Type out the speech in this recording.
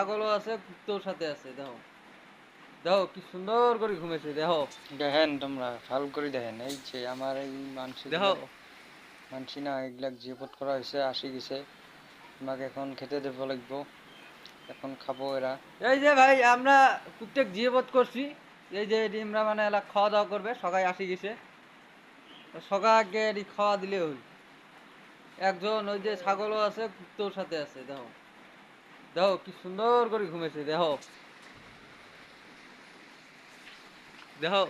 ছাগলও আছে, কুত্তোর সাথে আছে। দেখো দেখো কি সুন্দর করে ঘুমেছে। দেখো দেখেন তোমরা ভালো করে দেখেন, এই যে আমার এই দেখো মানসি না এগুলাক জিপত করা হয়েছে, আসি গেছে। তোমাকে এখন খেতে দেব লাগবো, এখন খাবো এরা। এই যে ভাই আমরা প্রত্যেক জিয়াবত করছি। এই যে এটি আমরা মানে এলা খাওয়া দাওয়া করবে, সবাই আসি গেছে। সবাইকে এটি খাওয়া দিলে হই। একজন ওই যে ছাগলও আছে, কুত্তোর সাথে আছে। দেখো দেখো কি সুন্দর করে ঘুমেছে। দেখো দেখো